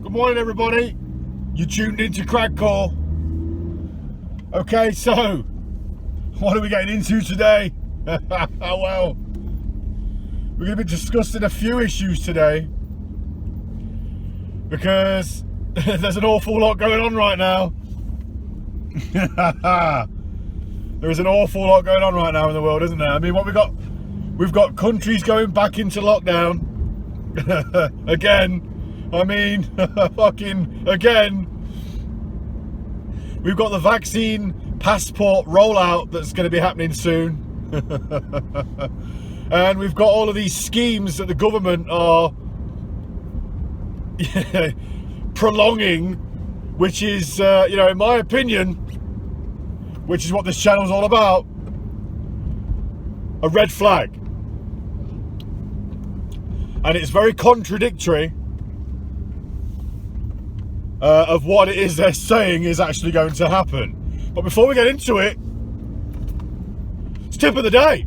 Good morning, everybody. You tuned into Crag Call. Okay, so what are we getting into today? Well, we're going to be discussing a few issues today because there's an awful lot going on right now. There is an awful lot going on right now in the world, isn't there? I mean, what we've got countries going back into lockdown again. I mean, fucking again. We've got the vaccine passport rollout that's going to be happening soon. And we've got all of these schemes that the government are prolonging, which is, in my opinion, which is what this channel's all about, a red flag. And it's very contradictory of what it is they're saying is actually going to happen. But before we get into it, it's tip of the day.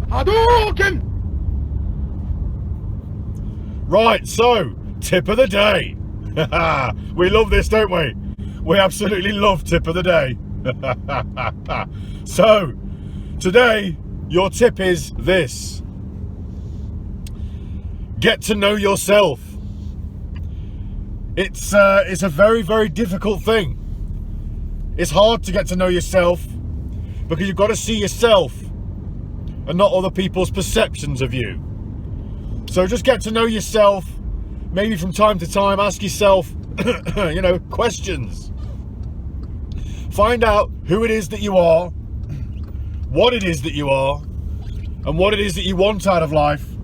Hadouken! Right, so tip of the day. We love this, don't we? We absolutely love tip of the day. So today your tip is this: get to know yourself. It's a very, very difficult thing. It's hard to get to know yourself because you've got to see yourself and not other people's perceptions of you. So just get to know yourself. Maybe from time to time ask yourself questions. Find out who it is that you are, what it is that you are, and what it is that you want out of life,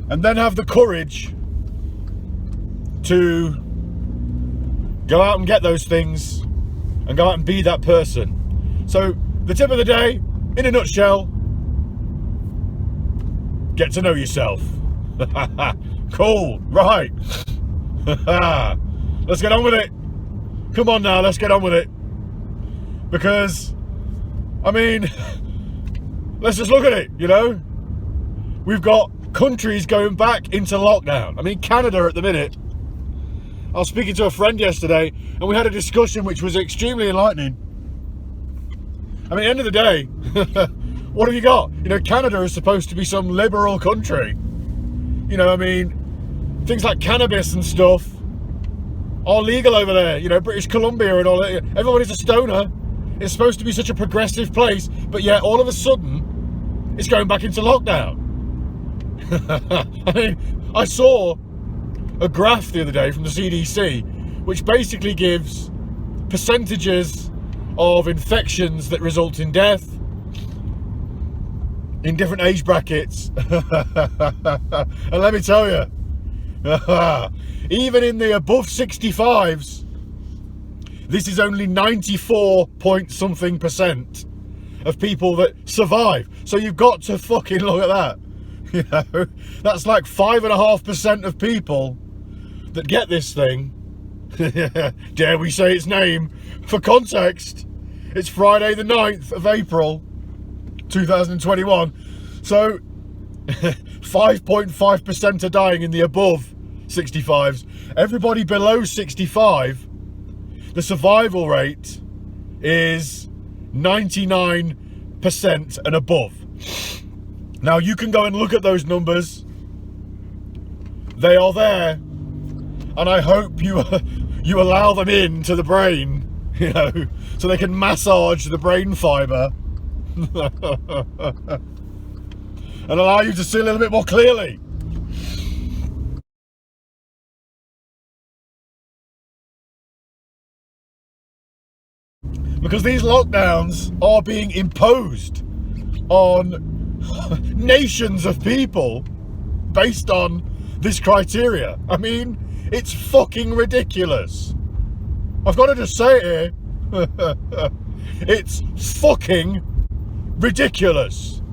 and then have the courage to go out and get those things and go out and be that person. So the tip of the day, in a nutshell, get to know yourself. Cool, right. Let's get on with it. Come on now, let's get on with it. Because, I mean, let's just look at it, We've got countries going back into lockdown. I mean, Canada at the minute. I was speaking to a friend yesterday and we had a discussion which was extremely enlightening. I mean, at the end of the day, what have you got? Canada is supposed to be some liberal country. Things like cannabis and stuff are legal over there. British Columbia and all that. Everybody's a stoner. It's supposed to be such a progressive place, but yet all of a sudden it's going back into lockdown. I mean, I saw a graph the other day from the CDC, which basically gives percentages of infections that result in death in different age brackets. And let me tell you, even in the above 65s, this is only 94 point something % of people that survive. So you've got to fucking look at that. That's like 5.5% of people that get this thing. Dare we say its name? For context, it's Friday the 9th of April 2021. So 5.5% are dying in the above 65s. Everybody below 65, the survival rate is 99% and above. Now you can go and look at those numbers. They are there, and I hope you allow them into the brain, so they can massage the brain fibre and allow you to see a little bit more clearly. Because these lockdowns are being imposed on nations of people based on this criteria. I mean, it's fucking ridiculous. I've got to just say it here. It's fucking ridiculous.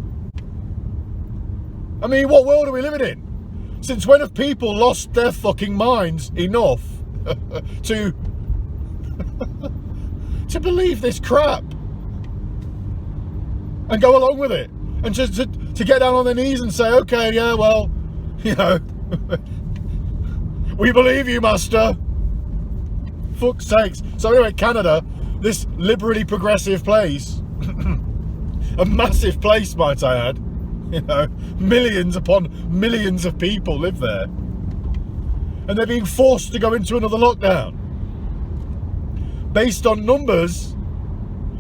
I mean, what world are we living in? Since when have people lost their fucking minds enough to believe this crap and go along with it, and just to get down on their knees and say, okay, yeah, well, we believe you, master. Fuck's sakes. So anyway, Canada, this liberally progressive place, a massive place, might I add, you know, millions upon millions of people live there, and they're being forced to go into another lockdown based on numbers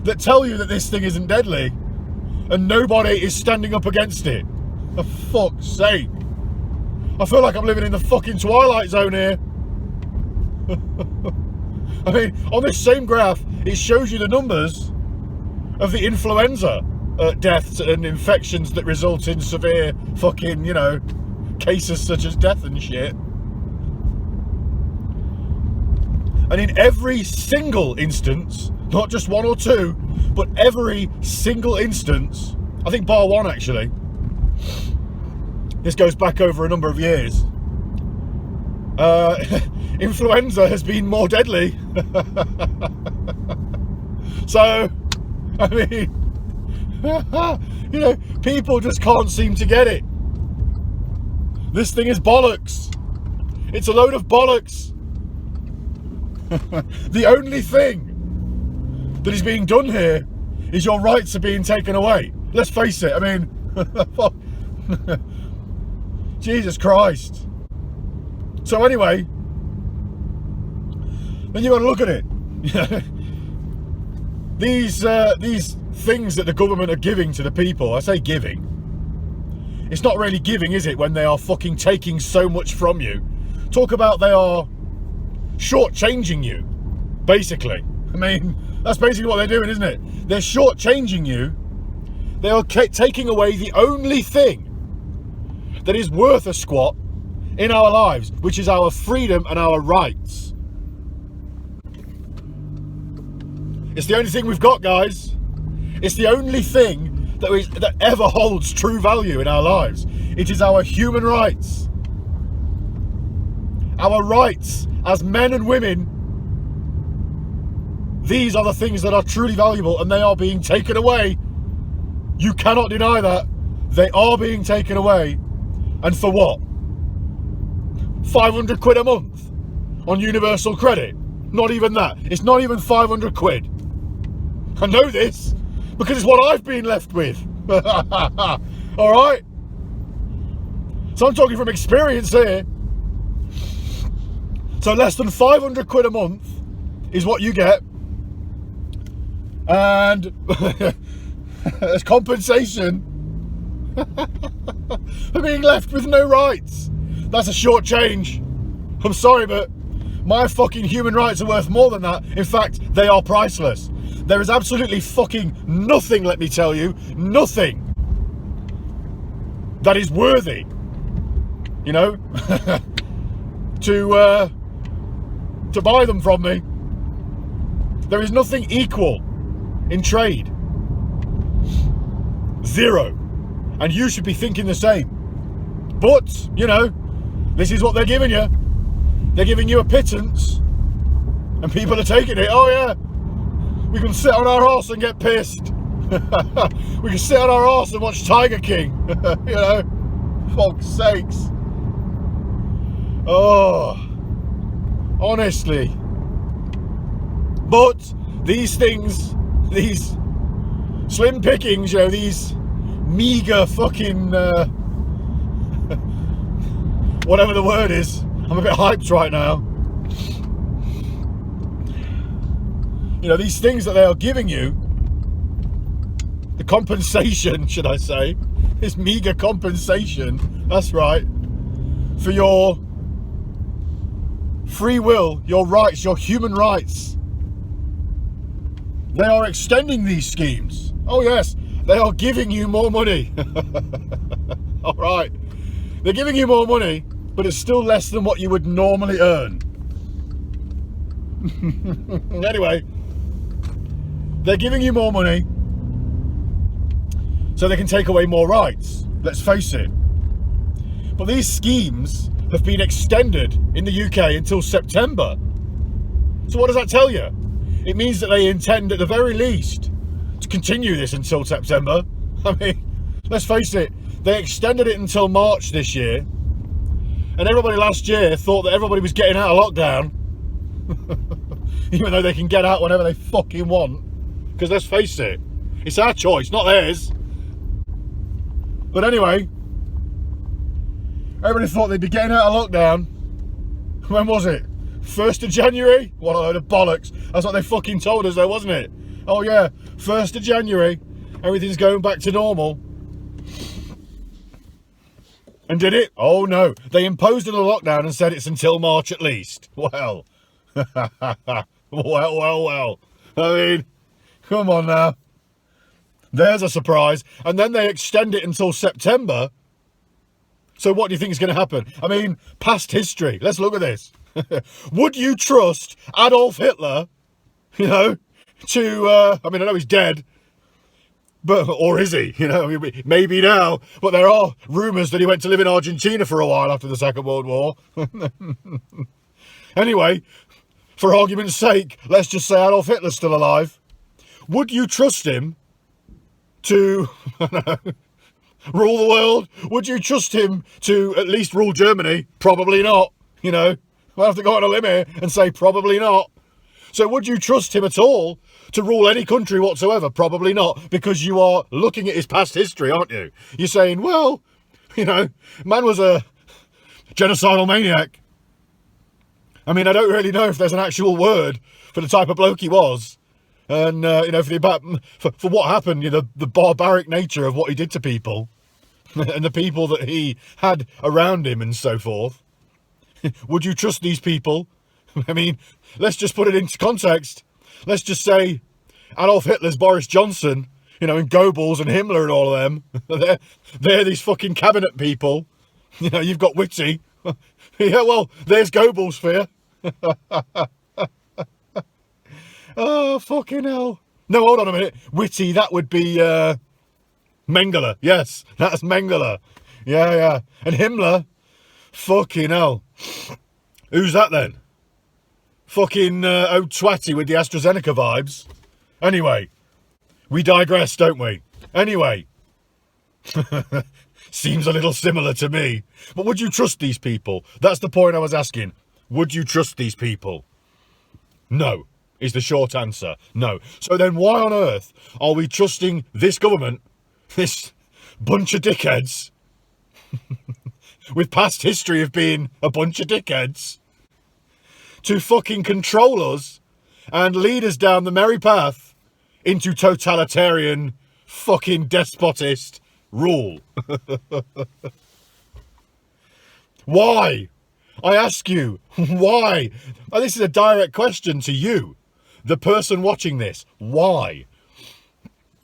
that tell you that this thing isn't deadly, and nobody is standing up against it. For fuck's sake. I feel like I'm living in the fucking Twilight Zone here. I mean, on this same graph, it shows you the numbers of the influenza deaths and infections that result in severe fucking, you know, cases such as death and shit. And in every single instance, not just one or two, but every single instance, I think bar one actually, this goes back over a number of years, influenza has been more deadly. So, I mean, you know, people just can't seem to get it. This thing is bollocks. It's a load of bollocks. The only thing that is being done here is your rights are being taken away. Let's face it, I mean, Jesus Christ. So anyway, then you've got to look at it. These things that the government are giving to the people, I say giving, it's not really giving, is it, when they are fucking taking so much from you? Talk about they are shortchanging you, basically. I mean, that's basically what they're doing, isn't it? They're shortchanging you. They are taking away the only thing that is worth a squat in our lives, which is our freedom and our rights. It's the only thing we've got, guys. It's the only thing that ever holds true value in our lives. It is our human rights. Our rights as men and women. These are the things that are truly valuable, and they are being taken away. You cannot deny that. They are being taken away. And for what? 500 quid a month on universal credit? Not even that. It's not even 500 quid. I know this because it's what I've been left with. All right? So I'm talking from experience here. So less than 500 quid a month is what you get. And as compensation for being left with no rights. That's a short change. I'm sorry, but my fucking human rights are worth more than that. In fact, they are priceless. There is absolutely fucking nothing, let me tell you, nothing that is worthy, you know, to buy them from me. There is nothing equal in trade. Zero. And you should be thinking the same. But, you know, this is what they're giving you. They're giving you a pittance, and people are taking it. Oh yeah, we can sit on our arse and get pissed. We can sit on our arse and watch Tiger King. You know, fuck's sakes. Oh, honestly. But these things, these slim pickings, you know, these meager fucking whatever the word is. I'm a bit hyped right now. You know, these things that they are giving you, the compensation, should I say, this meager compensation, that's right, for your free will, your rights, your human rights. They are extending these schemes. Oh yes, they are giving you more money. All right, they're giving you more money, but it's still less than what you would normally earn. Anyway, they're giving you more money so they can take away more rights. Let's face it. But these schemes have been extended in the UK until September. So what does that tell you? It means that they intend, at the very least, to continue this until September. I mean, let's face it, they extended it until March this year. And everybody last year thought that everybody was getting out of lockdown. Even though they can get out whenever they fucking want. Because let's face it, it's our choice, not theirs. But anyway, everybody thought they'd be getting out of lockdown. When was it? 1st of January? What a load of bollocks. That's what they fucking told us though, wasn't it? Oh yeah, 1st of January, everything's going back to normal. And did it? Oh no, they imposed a lockdown and said it's until March at least. Well, well. I mean, come on now. There's a surprise. And then they extend it until September. So what do you think is going to happen? I mean, past history. Let's look at this. Would you trust Adolf Hitler, you know, to, I mean, I know he's dead, but, or is he? You know, maybe now, but there are rumours that he went to live in Argentina for a while after the Second World War. Anyway, for argument's sake, let's just say Adolf Hitler's still alive. Would you trust him to rule the world? Would you trust him to at least rule Germany? Probably not, you know. I'll have to go on a limb here and say probably not. So would you trust him at all to rule any country whatsoever? Probably not, because you are looking at his past history, aren't you? You're saying, well, you know, man was a genocidal maniac. I mean, I don't really know if there's an actual word for the type of bloke he was. And, you know, for what happened, you know, the barbaric nature of what he did to people and the people that he had around him and so forth. Would you trust these people? I mean, let's just put it into context. Let's just say Adolf Hitler's Boris Johnson, you know, and Goebbels and Himmler and all of them. They're these fucking cabinet people. You know, you've got Witty. Yeah, well, there's Goebbels for you. Oh, fucking hell. No, hold on a minute. Witty, that would be Mengele. Yes, that's Mengele. Yeah. And Himmler, fucking hell. Who's that then? Fucking old twatty with the AstraZeneca vibes. Anyway, we digress, don't we? Anyway. Seems a little similar to me. But would you trust these people? That's the point I was asking. Would you trust these people? No, is the short answer. No. So then why on earth are we trusting this government, this bunch of dickheads, with past history of being a bunch of dickheads, to fucking control us and lead us down the merry path into totalitarian fucking despotist rule? Why? I ask you, why? And this is a direct question to you, the person watching this. Why?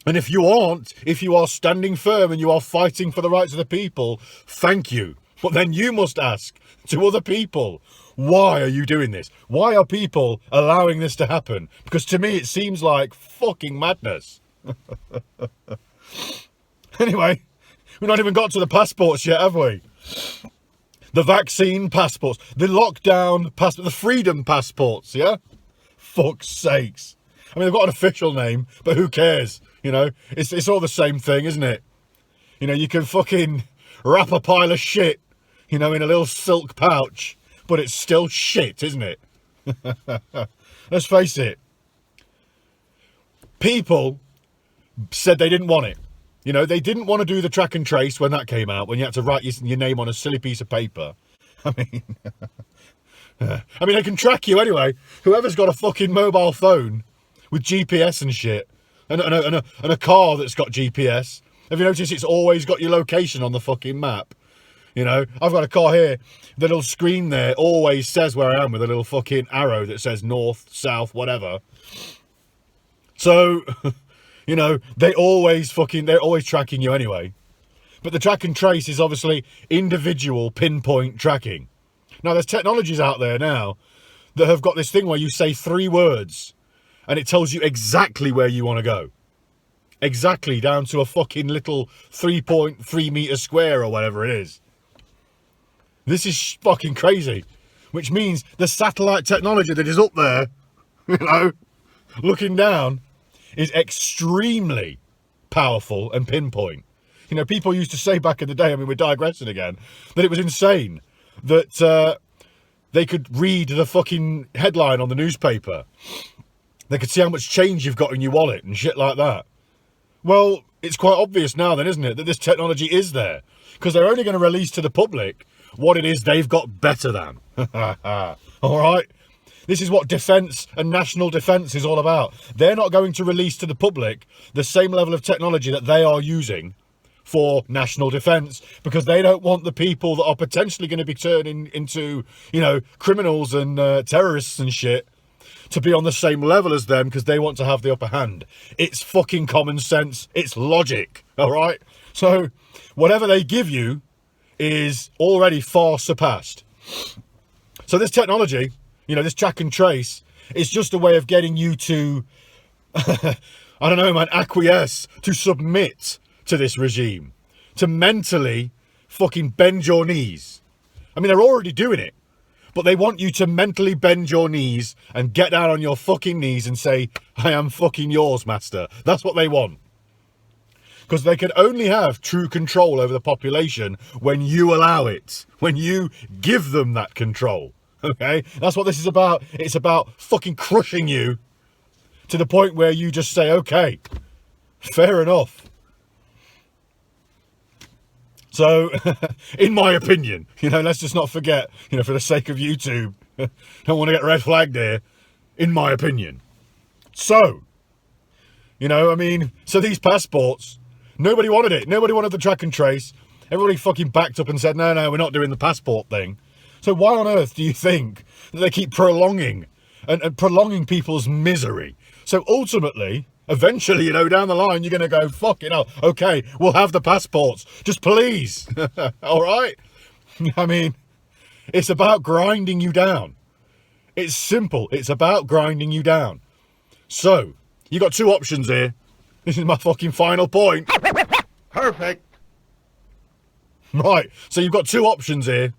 And if you aren't, if you are standing firm and you are fighting for the rights of the people, thank you. But then you must ask to other people, why are you doing this? Why are people allowing this to happen? Because to me, it seems like fucking madness. Anyway, we've not even got to the passports yet, have we? The vaccine passports, the lockdown passports, the freedom passports, yeah? Fuck's sakes. I mean, they've got an official name, but who cares? You know, it's all the same thing, isn't it? You know, you can fucking wrap a pile of shit, you know, in a little silk pouch, but it's still shit, isn't it? Let's face it. People said they didn't want it. You know, they didn't want to do the track and trace when that came out, when you had to write your name on a silly piece of paper. I mean, they can track you anyway. Whoever's got a fucking mobile phone with GPS and shit, and a car that's got GPS, have you noticed it's always got your location on the fucking map? You know, I've got a car here, the little screen there always says where I am with a little fucking arrow that says north, south, whatever. So, you know, they're always tracking you anyway. But the track and trace is obviously individual pinpoint tracking. Now, there's technologies out there now that have got this thing where you say 3 words and it tells you exactly where you want to go. Exactly, down to a fucking little 3.3 meter square or whatever it is. This is fucking crazy. Which means the satellite technology that is up there, you know, looking down, is extremely powerful and pinpoint. You know, people used to say back in the day, I mean, we're digressing again, that it was insane that They could read the fucking headline on the newspaper. They could see how much change you've got in your wallet and shit like that. Well, it's quite obvious now then, isn't it, that this technology is there. Because they're only going to release to the public what it is they've got better than. All right? This is what defence and national defence is all about. They're not going to release to the public the same level of technology that they are using for national defence, because they don't want the people that are potentially going to be turning into, you know, criminals and terrorists and shit to be on the same level as them, because they want to have the upper hand. It's fucking common sense. It's logic. All right? So whatever they give you is already far surpassed. So this technology, you know, this track and trace, is just a way of getting you to, I don't know, man, acquiesce, to submit to this regime, to mentally fucking bend your knees. I mean, they're already doing it, but they want you to mentally bend your knees and get down on your fucking knees and say, I am fucking yours, master. That's what they want. Because they can only have true control over the population when you allow it, when you give them that control. Okay? That's what this is about. It's about fucking crushing you to the point where you just say, okay, fair enough. So, in my opinion, you know, let's just not forget, you know, for the sake of YouTube, don't want to get red flagged here, in my opinion. So, you know, I mean, so these passports, nobody wanted it. Nobody wanted the track and trace. Everybody fucking backed up and said, no, we're not doing the passport thing. So why on earth do you think that they keep prolonging and prolonging people's misery? So ultimately, eventually, you know, down the line, you're going to go, fucking hell, okay, we'll have the passports. Just please. All right? I mean, it's about grinding you down. It's simple. It's about grinding you down. So, you got two options here. This is my fucking final point. Perfect. Right, so you've got two options here.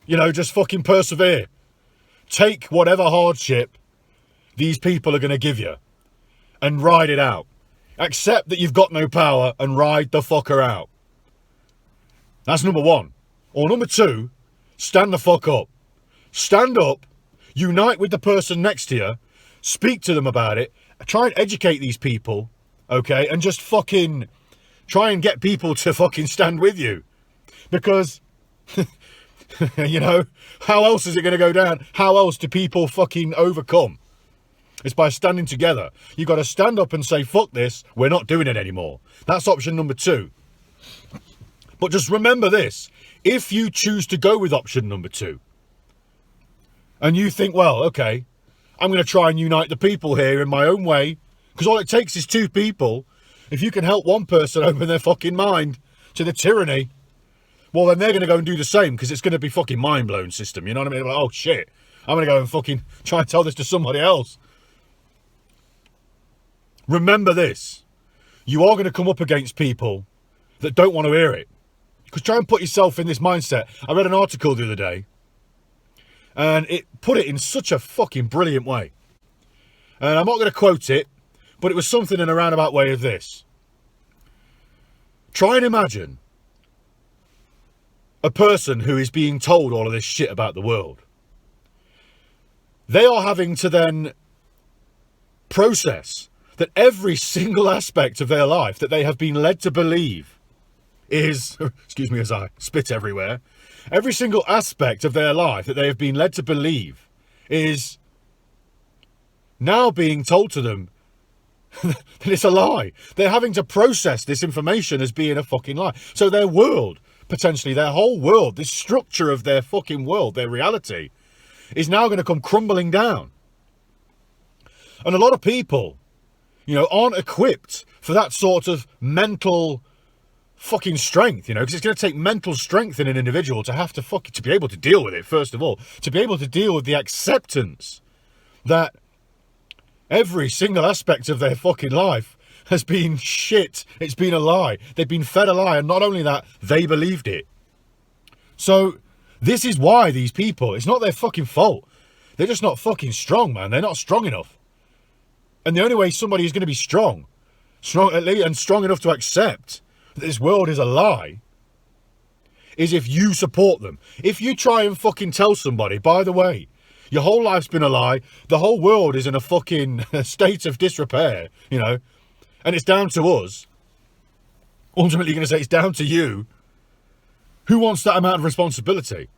You know, just fucking persevere. Take whatever hardship these people are going to give you and ride it out. Accept that you've got no power and ride the fucker out. That's number one. Or number two, stand the fuck up. Stand up, unite with the person next to you, speak to them about it, try and educate these people, okay, and just fucking try and get people to fucking stand with you. Because, you know, how else is it going to go down? How else do people fucking overcome? It's by standing together. You've got to stand up and say, fuck this, we're not doing it anymore. That's option number two. But just remember this, if you choose to go with option number two, and you think, well, okay, I'm going to try and unite the people here in my own way, because all it takes is two people. If you can help one person open their fucking mind to the tyranny, well, then they're going to go and do the same, because it's going to be fucking mind-blown system, you know what I mean? Like, oh, shit, I'm going to go and fucking try and tell this to somebody else. Remember this, you are going to come up against people that don't want to hear it. Because try and put yourself in this mindset. I read an article the other day, and it put it in such a fucking brilliant way. And I'm not going to quote it, but it was something in a roundabout way of this. Try and imagine a person who is being told all of this shit about the world. They are having to then process that every single aspect of their life that they have been led to believe is, excuse me as I spit everywhere, every single aspect of their life that they have been led to believe is now being told to them that it's a lie. They're having to process this information as being a fucking lie. So their world, potentially their whole world, this structure of their fucking world, their reality, is now going to come crumbling down. And a lot of people, you know, aren't equipped for that sort of mental fucking strength, you know, because it's going to take mental strength in an individual to have to to be able to deal with it, first of all, to be able to deal with the acceptance that every single aspect of their fucking life has been shit. It's been a lie. They've been fed a lie, and not only that, they believed it. So this is why these people, it's not their fucking fault. They're just not fucking strong, man. They're not strong enough. And the only way somebody is going to be strong enough to accept that this world is a lie, is if you support them. If you try and fucking tell somebody, by the way, your whole life's been a lie, the whole world is in a fucking state of disrepair, you know, and it's down to us. Ultimately, you're going to say it's down to you. Who wants that amount of responsibility?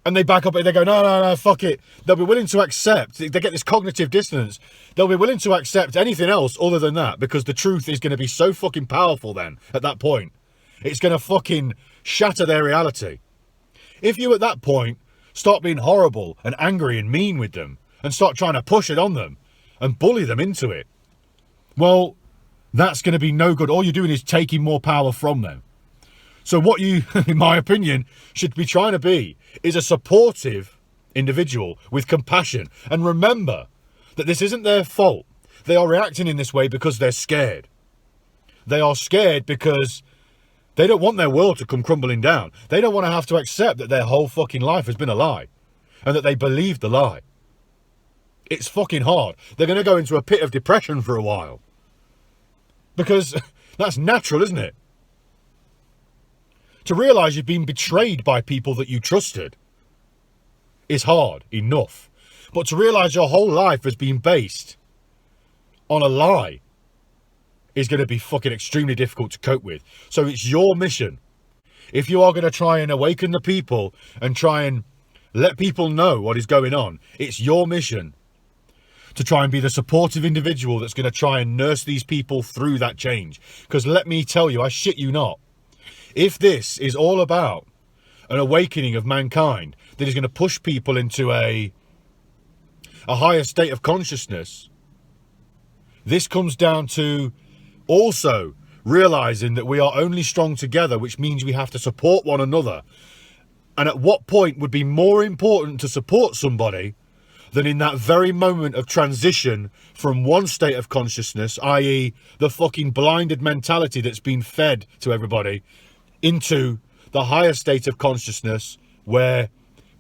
And they back up and they go, no, fuck it. They'll be willing to accept, they get this cognitive dissonance. They'll be willing to accept anything else other than that, because the truth is going to be so fucking powerful then, at that point. It's going to fucking shatter their reality. If you, at that point, start being horrible and angry and mean with them, and start trying to push it on them, and bully them into it, well, that's going to be no good. All you're doing is taking more power from them. So what you, in my opinion, should be trying to be is a supportive individual with compassion. And remember that this isn't their fault. They are reacting in this way because they're scared. They are scared because they don't want their world to come crumbling down. They don't want to have to accept that their whole fucking life has been a lie and that they believed the lie. It's fucking hard. They're going to go into a pit of depression for a while. Because that's natural, isn't it? To realise you've been betrayed by people that you trusted is hard enough. But to realise your whole life has been based on a lie is going to be fucking extremely difficult to cope with. So it's your mission. If you are going to try and awaken the people and try and let people know what is going on, it's your mission to try and be the supportive individual that's going to try and nurse these people through that change. Because let me tell you, I shit you not, if this is all about an awakening of mankind that is going to push people into a higher state of consciousness, this comes down to also realizing that we are only strong together, which means we have to support one another. And at what point would be more important to support somebody than in that very moment of transition from one state of consciousness, i.e. the fucking blinded mentality that's been fed to everybody, into the higher state of consciousness where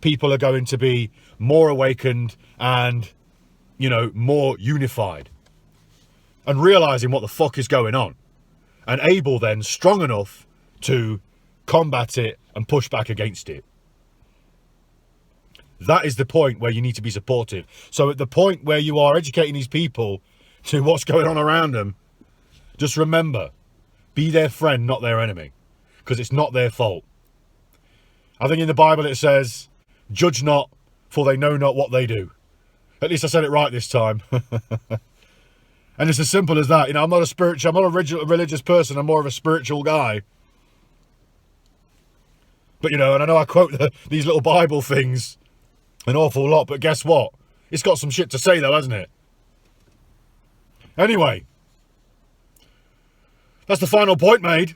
people are going to be more awakened and, you know, more unified and realizing what the fuck is going on and able then, strong enough to combat it and push back against it. That is the point where you need to be supportive. So at the point where you are educating these people to what's going on around them, just remember, be their friend, not their enemy, because it's not their fault. I think in the Bible it says, judge not, for they know not what they do. At least I said it right this time. And it's as simple as that. You know, I'm not a religious person, I'm more of a spiritual guy. But, you know, and I know I quote these little Bible things an awful lot, but guess what? It's got some shit to say though, hasn't it? Anyway, that's the final point made.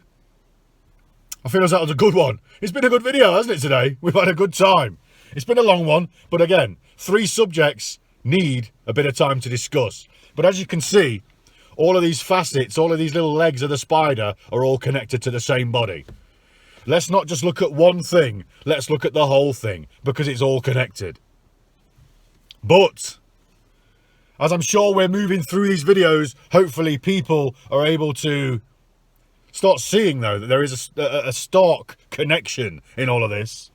I feel as that was a good one. It's been a good video, hasn't it, today? We've had a good time. It's been a long one, but again, 3 subjects need a bit of time to discuss. But as you can see, all of these facets, all of these little legs of the spider are all connected to the same body. Let's not just look at one thing, let's look at the whole thing, because it's all connected. But, as I'm sure we're moving through these videos, hopefully people are able to start seeing, though, that there is a stark connection in all of this.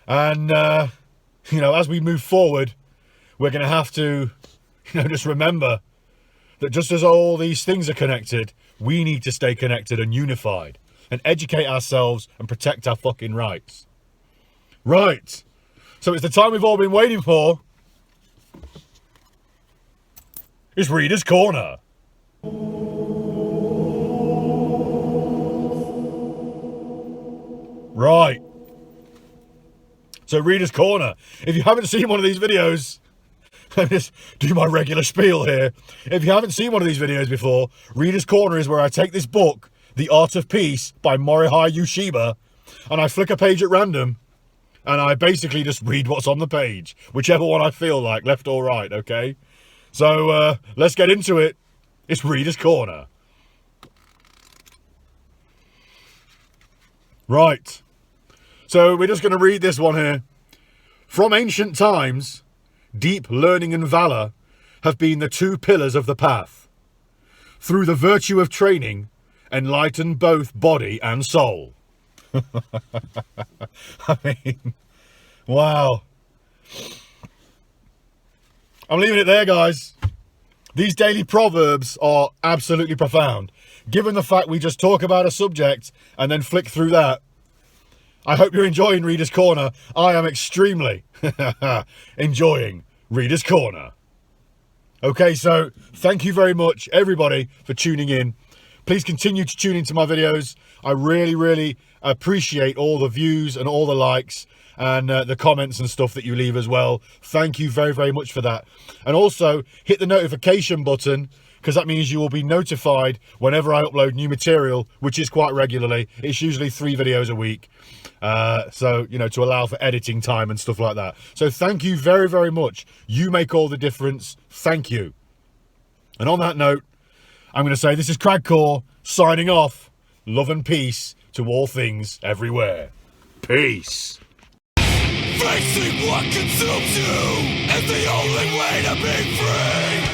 And, you know, as we move forward, we're going to have to, you know, just remember that just as all these things are connected, we need to stay connected and unified and educate ourselves and protect our fucking rights. Right. So it's the time we've all been waiting for. It's Reader's Corner. Right. So Reader's Corner. If you haven't seen one of these videos, let me just do my regular spiel here. If you haven't seen one of these videos before, Reader's Corner is where I take this book, The Art of Peace by Morihei Ueshiba, and I flick a page at random, and I basically just read what's on the page, whichever one I feel like, left or right, okay? So, let's get into it. It's Reader's Corner. Right. So, we're just going to read this one here. From ancient times, deep learning and valour have been the 2 pillars of the path. Through the virtue of training enlighten both body and soul. I mean, wow. I'm leaving it there, guys. These daily proverbs are absolutely profound. Given the fact we just talk about a subject and then flick through that, I hope you're enjoying Reader's Corner. I am extremely enjoying Reader's Corner. Okay, so thank you very much, everybody, for tuning in. Please continue to tune into my videos. I really, really appreciate all the views and all the likes and the comments and stuff that you leave as well. Thank you very, very much for that. And also, hit the notification button, because that means you will be notified whenever I upload new material, which is quite regularly. It's usually 3 videos a week. So, you know, to allow for editing time and stuff like that. So thank you very, very much. You make all the difference. Thank you. And on that note, I'm going to say this is Crag signing off. Love and peace to all things everywhere. Peace. Facing what consumes you is the only way to be free.